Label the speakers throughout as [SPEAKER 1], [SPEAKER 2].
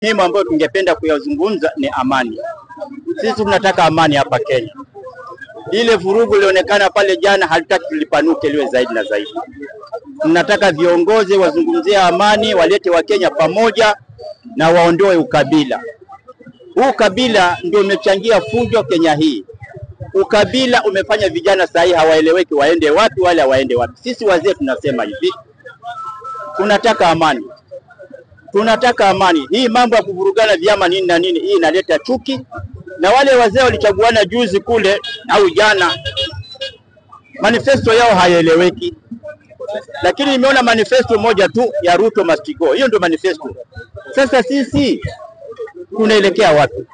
[SPEAKER 1] muhimu ambayo tungependa kuyazungumza ni amani. Sisi tunataka amani hapa Kenya. Ile vurugu ilionekana pale jana halitaki lipanuke liwe zaidi na zaidi. Tunataka viongozi wazungumzie amani, walete Wakenya pamoja na waondoe ukabila. Ukabila ndio umechangia fujo Kenya hii. Ukabila umefanya vijana sahi hawaeleweki waende wapi wala waende wapi. Sisi wazee tunasema hivi, tunataka amani. Tunataka amani. Hii mambo ya kuvurugana vyama nini na nini, hii inaleta chuki. Na wale wazee walichaguana juzi kule au jana, manifesto yao haieleweki. Lakini nimeona manifesto moja tu ya Ruto must go. Hiyo ndio manifesto. Sasa sisi tunaelekea wapi?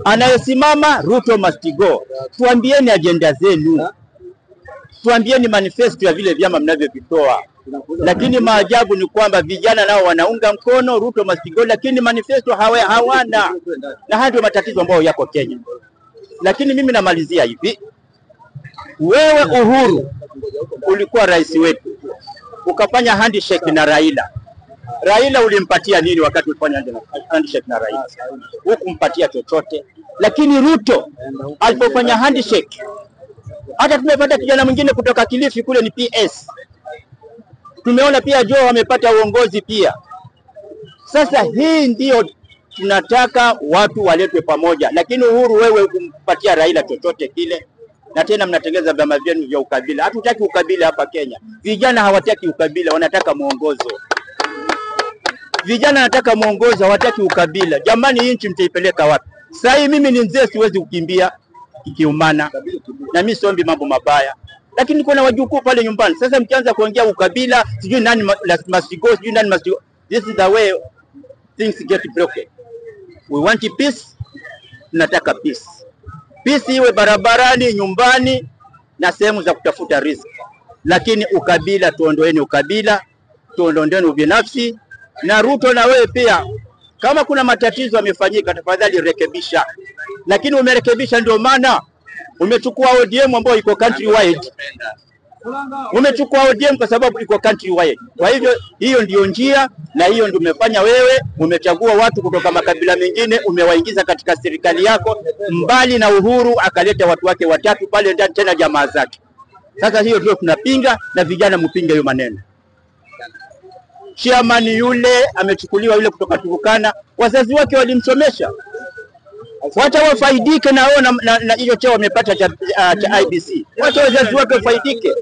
[SPEAKER 1] Anayesimama Ruto must go. Tuambieni agenda zenu. Tuambieni manifesto ya vile vyama mnavyovitoa. Lakini maajabu ni kwamba vijana nao wanaunga mkono Ruto must go, lakini manifesto hawana. Na haya ndio matatizo ambayo yako Kenya. Lakini mimi namalizia hivi. Wewe Uhuru ulikuwa rais wetu. Ukafanya handshake na Raila. Raila ulimpatia nini wakati ulifanya handshake na Raila? Hukumpatia chochote. Lakini Ruto alipofanya handshake, hata tumepata kijana mwingine kutoka Kilifi kule ni PS. Tumeona pia Joe amepata uongozi pia. Sasa hii ndio tunataka watu waletwe pamoja. Lakini Uhuru wewe kumpatia Raila chochote kile, na tena mnatengeza vyama vyenu vya ukabila. Hatutaki ukabila hapa Kenya. Vijana hawataki ukabila, wanataka muongozo. Vijana wanataka muongozo, hawataki ukabila. Jamani, hii nchi mtaipeleka wapi? Sasa mimi ni mzee, siwezi kukimbia ikiumana. Na mimi siombi mambo mabaya. Lakini niko na wajukuu pale nyumbani. Sasa mkianza kuongea ukabila, sijui nani must go, sijui nani must go. This is the way things get broken. We want peace. Tunataka peace. Peace iwe barabarani, nyumbani na sehemu za kutafuta riziki. Lakini ukabila, tuondoeni ukabila, tuondoeni ubinafsi. Na Ruto na wewe pia, kama kuna matatizo yamefanyika, tafadhali rekebisha. Lakini umerekebisha ndio maana umechukua ODM ambao iko countrywide. Umechukua ODM kwa sababu iko countrywide. Kwa hivyo hiyo ndio njia, na hiyo ndio umefanya wewe. Umechagua watu kutoka makabila mengine, umewaingiza katika serikali yako, mbali na Uhuru akaleta watu wake watatu pale ndani, tena jamaa zake. Sasa hiyo ndio tunapinga, na vijana mpinga hiyo maneno. Chairman yule amechukuliwa yule kutoka Turkana, wazazi wake walimsomesha. Wacha wafaidike na wao na hiyo cheo wamepata cha IBC. Wacha wazazi wake wafaidike.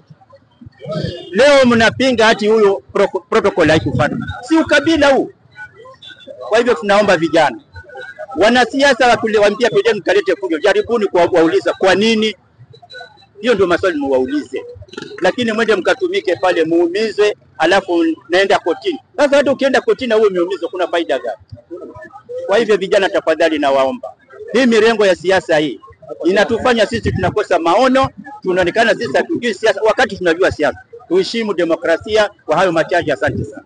[SPEAKER 1] Leo mnapinga hati huyo protocol haikufuata. Si ukabila huu. Kwa hivyo tunaomba vijana, wanasiasa wakuliwaambia pideni kalete fujo, jaribuni kuwauliza kwa nini. Hiyo ndio maswali muwaulize. Lakini mwende mkatumike pale muumizwe, alafu naenda kotini. Sasa hata ukienda kotini na wewe umeumizwa, kuna faida gani? Kwa hivyo vijana, tafadhali na waomba. Hii mirengo ya siasa hii inatufanya sisi tunakosa maono, tunaonekana sisi hatujui siasa wakati tunajua siasa. Tuheshimu demokrasia. Kwa hayo machache, asante sana.